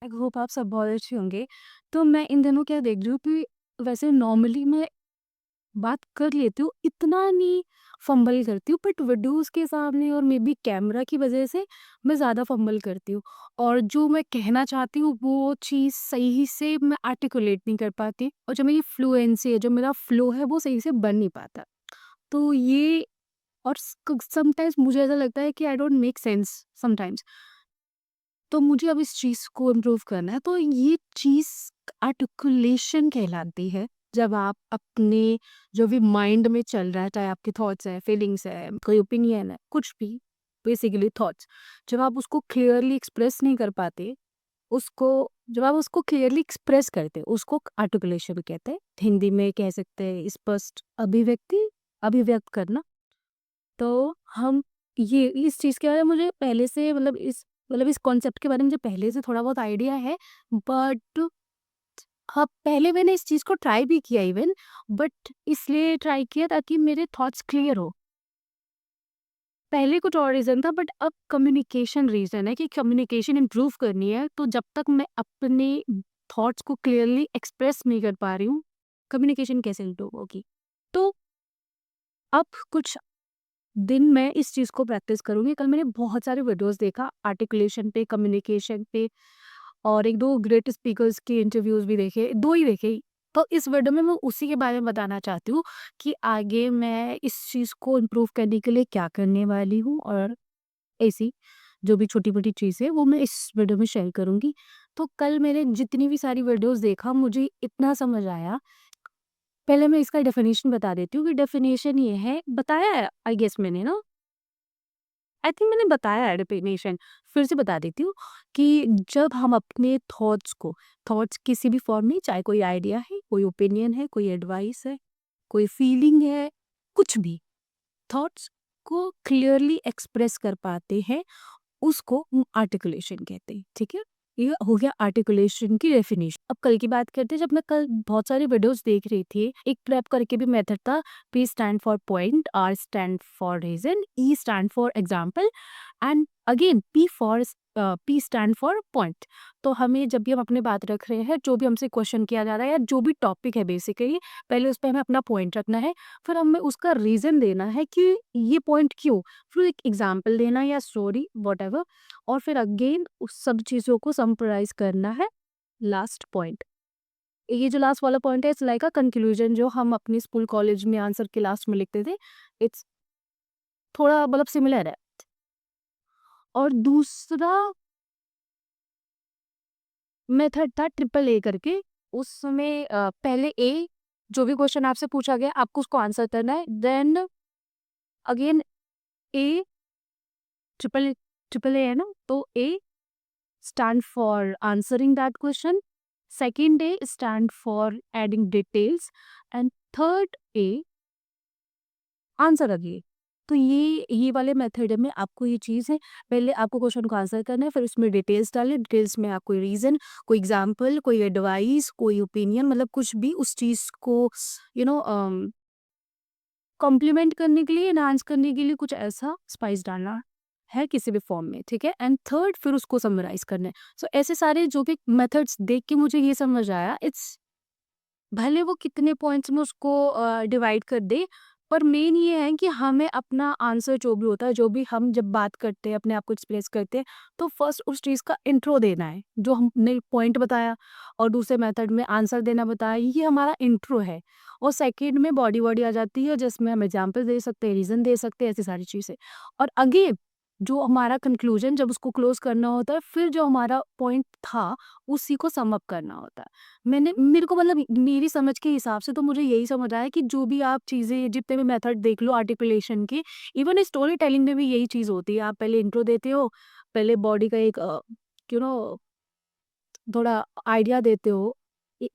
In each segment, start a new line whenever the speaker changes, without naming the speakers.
I hope आप सब बहुत अच्छे होंगे। तो मैं इन दिनों क्या देख रही हूँ कि वैसे नॉर्मली मैं बात कर लेती हूँ, इतना नहीं फंबल करती हूँ, बट वीडियोज़ के सामने और मे बी कैमरा की वजह से मैं ज़्यादा फंबल करती हूँ। और जो मैं कहना चाहती हूँ वो चीज़ सही से मैं आर्टिकुलेट नहीं कर पाती, और जो मेरी फ्लुएंसी है, जो मेरा फ्लो है, वो सही से बन नहीं पाता। तो ये और समटाइम्स मुझे ऐसा लगता है कि I don't make sense sometimes. तो मुझे अब इस चीज़ को इम्प्रूव करना है, तो ये चीज़ आर्टिकुलेशन कहलाती है। जब आप अपने जो भी माइंड में चल रहा है, चाहे आपके थॉट्स हैं, फीलिंग्स है, कोई ओपिनियन है, कुछ भी, बेसिकली थॉट्स, जब आप उसको क्लियरली एक्सप्रेस नहीं कर पाते, उसको जब आप उसको क्लियरली एक्सप्रेस करते हैं, उसको आर्टिकुलेशन कहते हैं। हिंदी में कह सकते हैं स्पष्ट अभिव्यक्ति, अभिव्यक्त करना। तो हम ये इस चीज़ के बारे में मुझे पहले से इस कॉन्सेप्ट के बारे में मुझे पहले से थोड़ा बहुत आइडिया है, बट हाँ, पहले मैंने इस चीज़ को ट्राई भी किया इवन, बट इसलिए ट्राई किया ताकि मेरे थॉट्स क्लियर हो। पहले कुछ और रीज़न था, बट अब कम्युनिकेशन रीज़न है कि कम्युनिकेशन इम्प्रूव करनी है, तो जब तक मैं अपने थॉट्स को क्लियरली एक्सप्रेस नहीं कर पा रही हूँ, कम्युनिकेशन कैसे इम्प्रूव होगी? तो अब कुछ दिन मैं इस चीज़ को प्रैक्टिस करूँगी। कल मैंने बहुत सारे वीडियोज़ देखा आर्टिकुलेशन पे, कम्युनिकेशन पे, और 1-2 ग्रेट स्पीकर्स के इंटरव्यूज़ भी देखे, 2 ही देखे। तो इस वीडियो में मैं उसी के बारे में बताना चाहती हूँ कि आगे मैं इस चीज़ को इम्प्रूव करने के लिए क्या करने वाली हूँ, और ऐसी जो भी छोटी-मोटी चीज़ें वो मैं इस वीडियो में शेयर करूँगी। तो कल मैंने जितनी भी सारी वीडियोज़ देखा, मुझे इतना समझ आया। पहले मैं इसका डेफिनेशन बता देती हूँ कि डेफिनेशन ये है, बताया है आई गेस मैंने ना? आई थिंक मैंने बताया है डेफिनेशन, फिर से बता देती हूँ कि जब हम अपने थॉट्स किसी भी फॉर्म में, चाहे कोई आइडिया है, कोई ओपिनियन है, कोई एडवाइस है, कोई फीलिंग है, कुछ भी, थॉट्स को क्लियरली एक्सप्रेस कर पाते हैं, उसको आर्टिकुलेशन कहते हैं, ठीक है? ये हो गया आर्टिकुलेशन की डेफिनेशन। अब कल की बात करते हैं, जब मैं कल बहुत सारी वीडियोस देख रही थी, एक प्रेप करके भी मेथड था, P stand for point, R stand for reason, E stand for example, and again P stand for point. तो हमें जब भी हम अपनी बात रख रहे हैं, जो भी हमसे क्वेश्चन किया जा रहा है या जो भी टॉपिक है, बेसिकली पहले उस पर हमें अपना पॉइंट रखना है, फिर हमें उसका रीजन देना है कि ये पॉइंट क्यों, फिर एक एग्जाम्पल देना या स्टोरी वट, और फिर अगेन उस सब चीज़ों को समराइज़ करना है लास्ट पॉइंट। ये जो लास्ट वाला पॉइंट है, इट्स लाइक अ कंक्लूजन, जो हम अपने स्कूल कॉलेज में आंसर के लास्ट में लिखते थे। इट्स थोड़ा सिमिलर है। और दूसरा मेथड था ट्रिपल ए करके। उसमें पहले ए, जो भी क्वेश्चन आपसे पूछा गया आपको उसको आंसर करना है, then again A, triple triple A है ना, तो A stand for answering that question, second A stand for adding details, and third A answer again. तो ये वाले मेथड में आपको ये चीज़ है, पहले आपको क्वेश्चन को आंसर करना है, फिर उसमें डिटेल्स डालें, डिटेल्स में आप कोई रीज़न, कोई एग्जांपल, कोई एडवाइस, कोई ओपिनियन, मतलब कुछ भी उस चीज़ को यू नो कॉम्प्लीमेंट करने के लिए, एनहांस करने के लिए कुछ ऐसा स्पाइस डालना है किसी भी फॉर्म में, ठीक है? एंड थर्ड फिर उसको समराइज़ करना है। सो ऐसे सारे जो भी मेथड्स देख के मुझे ये समझ आया, इट्स भले वो कितने पॉइंट्स में उसको डिवाइड कर दे, पर मेन ये है कि हमें अपना आंसर जो भी होता है, जो भी हम जब बात करते हैं, अपने आप को एक्सप्रेस करते हैं, तो फर्स्ट उस चीज़ का इंट्रो देना है, जो हमने पॉइंट बताया और दूसरे मेथड में आंसर देना बताया, ये हमारा इंट्रो है। और सेकंड में बॉडी वॉडी आ जाती है, जिसमें हम एग्जाम्पल दे सकते हैं, रीज़न दे सकते हैं, ऐसी सारी चीज़ें। और अगेन जो हमारा कंक्लूजन, जब उसको क्लोज करना होता है, फिर जो हमारा पॉइंट था, उसी को सम अप करना होता है। मेरे को मेरी समझ के हिसाब से तो मुझे यही समझ आया कि जो भी आप चीज़ें, जितने भी मेथड देख लो आर्टिकुलेशन के, इवन स्टोरी टेलिंग में भी यही चीज़ होती है। आप पहले इंट्रो देते हो, पहले बॉडी का एक यू नो थोड़ा आइडिया देते हो,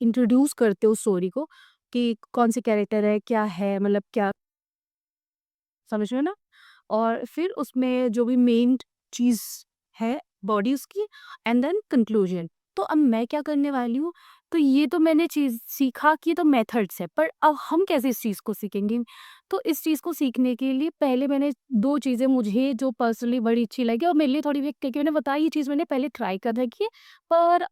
इंट्रोड्यूस करते हो स्टोरी को कि कौन सी कैरेक्टर है, क्या है, मतलब क्या, समझ रहे हो ना? और फिर उसमें जो भी मेन चीज़ है बॉडी उसकी, एंड देन कंक्लूजन। तो अब मैं क्या करने वाली हूँ, तो ये तो मैंने चीज़ सीखा कि ये तो मेथड्स है, पर अब हम कैसे इस चीज़ को सीखेंगे? तो इस चीज़ को सीखने के लिए पहले मैंने 2 चीज़ें मुझे जो पर्सनली बड़ी अच्छी लगी और मेरे लिए थोड़ी वीक, क्योंकि मैंने बताया ये चीज़ मैंने पहले ट्राई कर रखी है, पर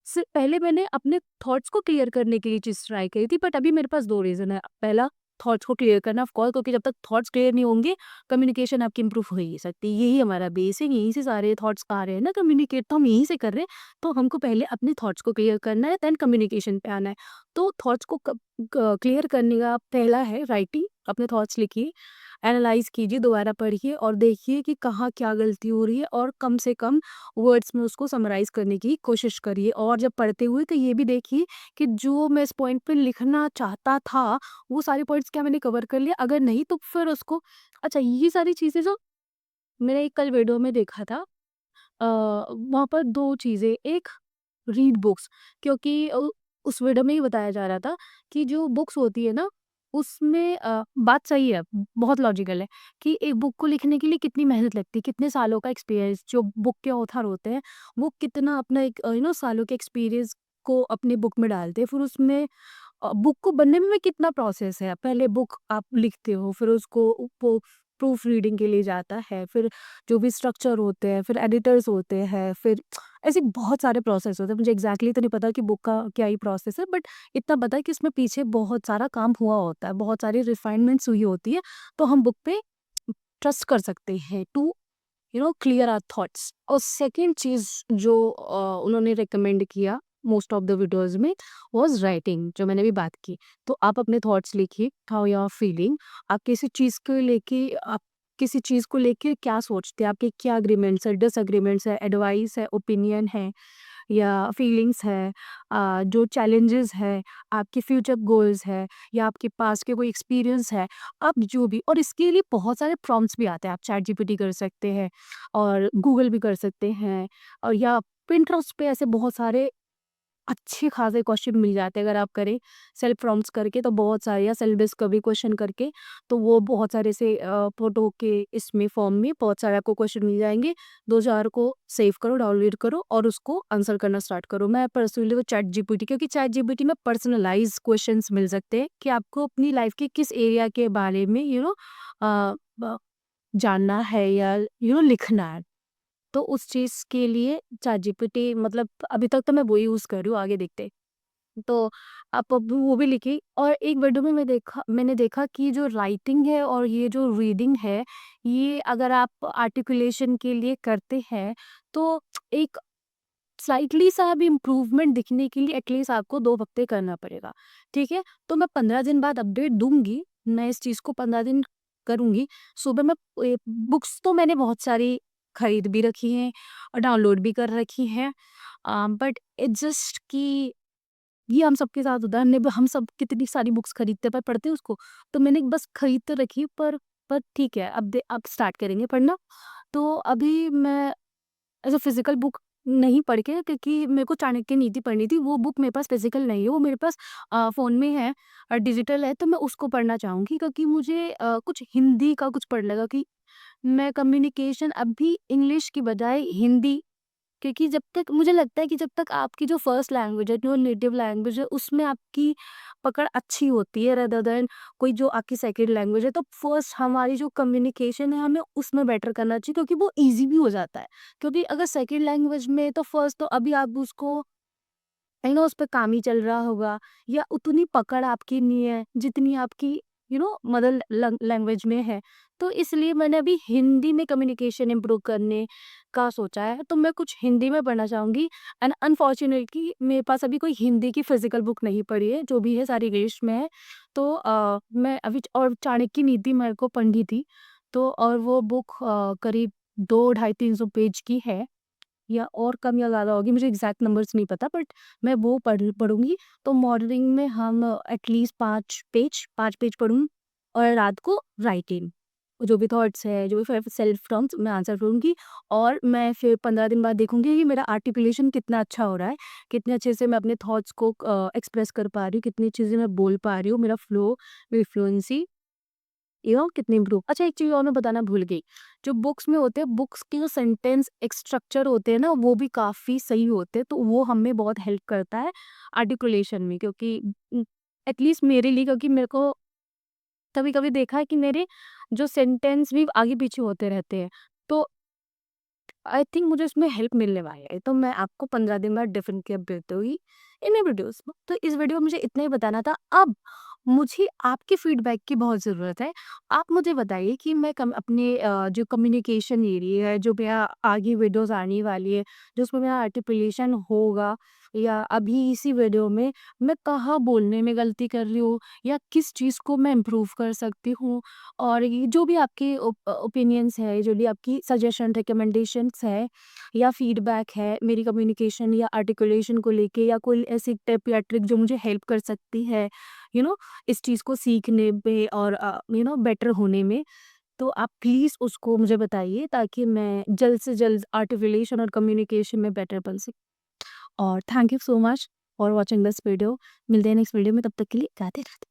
से पहले मैंने अपने थॉट्स को क्लियर करने के लिए चीज़ ट्राई करी थी, बट अभी मेरे पास 2 रीज़न है। पहला, थॉट्स को क्लियर करना ऑफ कोर्स, क्योंकि जब तक थॉट्स क्लियर नहीं होंगे, कम्युनिकेशन आपकी इम्प्रूव हो ही नहीं सकती। यही हमारा बेस है, यहीं से सारे थॉट्स आ रहे हैं ना, कम्युनिकेट तो हम यहीं से कर रहे हैं। तो हमको पहले अपने थॉट्स को क्लियर करना है, देन कम्युनिकेशन पे आना है। तो थॉट्स को क्लियर करने का पहला है राइटिंग। अपने थॉट्स लिखिए, एनालाइज कीजिए, दोबारा पढ़िए और देखिए कि कहाँ क्या गलती हो रही है, और कम से कम वर्ड्स में उसको समराइज़ करने की कोशिश करिए। और जब पढ़ते हुए तो ये भी देखिए कि जो मैं इस पॉइंट पे लिखना चाहता था, वो सारे पॉइंट्स क्या मैंने कवर कर लिया? अगर नहीं तो फिर उसको, अच्छा, ये सारी चीज़ें जो मैंने एक कल वीडियो में देखा था, वहाँ पर 2 चीज़ें, एक रीड बुक्स, क्योंकि उस वीडियो में ये बताया जा रहा था कि जो बुक्स होती है ना, उसमें बात सही है, बहुत लॉजिकल है कि एक बुक को लिखने के लिए कितनी मेहनत लगती है, कितने सालों का एक्सपीरियंस जो बुक के ऑथर होते हैं, वो कितना अपना एक सालों के एक्सपीरियंस को अपने बुक में डालते हैं। फिर उसमें बुक को बनने में कितना प्रोसेस है। पहले बुक आप लिखते हो, फिर उसको वो प्रूफ रीडिंग के लिए जाता है, फिर जो भी स्ट्रक्चर होते हैं, फिर एडिटर्स होते हैं, फिर ऐसे बहुत सारे प्रोसेस होते हैं। मुझे एग्ज़ैक्टली तो नहीं पता कि बुक का क्या ही प्रोसेस है, बट इतना पता है कि इसमें पीछे बहुत सारा काम हुआ होता है, बहुत सारी रिफाइनमेंट्स हुई होती है। तो हम बुक पे ट्रस्ट कर सकते हैं टू क्लियर आवर थॉट्स। और सेकंड चीज़ जो उन्होंने रिकमेंड किया मोस्ट ऑफ द वीडियोज़ में, वाज़ राइटिंग, जो मैंने अभी बात की। तो आप अपने थॉट्स लिखिए, हाउ यू आर फीलिंग, आप किसी चीज़ को लेके क्या सोचते हैं, आपके क्या एग्रीमेंट्स है, डिसएग्रीमेंट्स है, एडवाइस है, ओपिनियन है या फीलिंग्स है, जो चैलेंजेस है, आपके फ्यूचर गोल्स है या आपके पास के कोई एक्सपीरियंस है, आप जो भी, और इसके लिए बहुत सारे प्रॉम्प्ट्स भी आते हैं। आप चैट जीपीटी कर सकते हैं और गूगल भी कर सकते हैं, और या पिंटरेस्ट पे ऐसे बहुत सारे अच्छे खासे क्वेश्चन मिल जाते हैं। अगर आप करें सेल्फ प्रॉम्प्ट्स करके तो बहुत सारे, या सेल्फ डिस्कवरी क्वेश्चन करके, तो वो बहुत सारे से फोटो के इसमें फॉर्म में बहुत सारे आपको क्वेश्चन मिल जाएंगे। 2-4 को सेव करो, डाउनलोड करो और उसको आंसर करना स्टार्ट करो। मैं पर्सनली वो चैट जीपीटी, क्योंकि चैट जीपीटी में पर्सनलाइज क्वेश्चंस मिल सकते हैं कि आपको अपनी लाइफ के किस एरिया के बारे में जानना है या लिखना है। तो उस चीज़ के लिए चैटजीपीटी, मतलब अभी तक तो मैं वो यूज़ कर रही हूँ, आगे देखते हैं। तो आप अब वो भी लिखिए। और एक वीडियो में मैंने देखा कि जो राइटिंग है और ये जो रीडिंग है, ये अगर आप आर्टिकुलेशन के लिए करते हैं, तो एक स्लाइटली सा भी इम्प्रूवमेंट दिखने के लिए एटलीस्ट आपको 2 हफ्ते करना पड़ेगा, ठीक है? तो मैं 15 दिन बाद अपडेट दूँगी, मैं इस चीज़ को 15 दिन करूँगी। सुबह मैं बुक्स तो मैंने बहुत सारी खरीद भी रखी हैं और डाउनलोड भी कर रखी हैं। बट इट्स जस्ट कि ये हम सबके साथ होता है, हम सब कितनी सारी बुक्स खरीदते हैं पर पढ़ते हैं उसको? तो मैंने बस खरीद तो रखी है, पर ठीक है, अब स्टार्ट करेंगे पढ़ना। तो अभी मैं एज़ अ फिज़िकल बुक नहीं पढ़ के, क्योंकि मेरे को चाणक्य नीति पढ़नी थी, वो बुक मेरे पास फिज़िकल नहीं है, वो मेरे पास फ़ोन में है और डिजिटल है, तो मैं उसको पढ़ना चाहूँगी, क्योंकि मुझे कुछ हिंदी का कुछ पढ़ने लगा कि मैं कम्युनिकेशन अभी इंग्लिश की बजाय हिंदी, क्योंकि जब तक मुझे लगता है कि जब तक आपकी जो फर्स्ट लैंग्वेज है, जो नेटिव लैंग्वेज है, उसमें आपकी पकड़ अच्छी होती है रेदर देन कोई जो आपकी सेकंड लैंग्वेज है, तो फर्स्ट हमारी जो कम्युनिकेशन है, हमें उसमें बेटर करना चाहिए, क्योंकि वो ईज़ी भी हो जाता है। क्योंकि अगर सेकंड लैंग्वेज में तो फर्स्ट तो अभी आप उसको उस पे काम ही चल रहा होगा, या उतनी पकड़ आपकी नहीं है जितनी आपकी मदर लैंग्वेज में है। तो इसलिए मैंने अभी हिंदी में कम्युनिकेशन इम्प्रूव करने का सोचा है, तो मैं कुछ हिंदी में पढ़ना चाहूँगी। एंड अनफॉर्चुनेटली मेरे पास अभी कोई हिंदी की फिजिकल बुक नहीं पड़ी है, जो भी है सारी इंग्लिश में है। तो मैं अभी, और चाणक्य नीति मेरे को पढ़ी थी, तो और वो बुक करीब 2 ढाई 300 पेज की है, या और कम या ज़्यादा होगी, मुझे एग्ज़ैक्ट नंबर्स नहीं पता, बट मैं वो पढ़ूँगी। तो मॉर्निंग में हम एटलीस्ट 5 पेज पढ़ूँ, और रात को राइटिंग, जो भी थॉट्स है, जो भी सेल्फ प्रॉम्प्ट्स, मैं आंसर करूँगी। और मैं फिर 15 दिन बाद देखूँगी कि मेरा आर्टिकुलेशन कितना अच्छा हो रहा है, कितने अच्छे से मैं अपने थॉट्स को एक्सप्रेस कर पा रही हूँ, कितनी चीज़ें मैं बोल पा रही हूँ, मेरा फ्लो, मेरी फ्लुएंसी। कितने इम्प्रूव। अच्छा, एक चीज़ और मैं बताना भूल गई, जो बुक्स में होते हैं, बुक्स के जो सेंटेंस स्ट्रक्चर होते हैं ना, वो भी काफ़ी सही होते हैं, तो वो हमें बहुत हेल्प करता है आर्टिकुलेशन में, क्योंकि एटलीस्ट मेरे लिए, क्योंकि मेरे को कभी-कभी देखा है कि मेरे जो सेंटेंस भी आगे-पीछे होते रहते हैं, तो आई थिंक मुझे इसमें हेल्प मिलने वाली है। तो मैं आपको 15 दिन बाद डेफ़िनेटली अपडेट दूँगी इन वीडियोज़ में। तो इस वीडियो में मुझे इतना ही बताना था। अब मुझे आपके फीडबैक की बहुत ज़रूरत है। आप मुझे बताइए कि मैं अपने जो कम्युनिकेशन एरिया है, जो मेरा आगे वीडियोज़ आने वाली है, जो उसमें मेरा आर्टिकुलेशन होगा, या अभी इसी वीडियो में मैं कहाँ बोलने में गलती कर रही हूँ, या किस चीज़ को मैं इम्प्रूव कर सकती हूँ। और ये जो भी आपके ओपिनियंस है, जो भी आपकी सजेशन, रिकमेंडेशंस है, या फीडबैक है मेरी कम्युनिकेशन या आर्टिकुलेशन को लेके, या कोई ऐसी टिप या ट्रिक जो मुझे हेल्प कर सकती है, यू नो इस चीज़ को सीखने में और बेटर होने में, तो आप प्लीज़ उसको मुझे बताइए, ताकि मैं जल्द से जल्द आर्टिकुलेशन और कम्युनिकेशन में बेटर बन सकूँ। और thank you so much for watching this video. मिलते हैं नेक्स्ट वीडियो में, तब तक के लिए राधे राधे।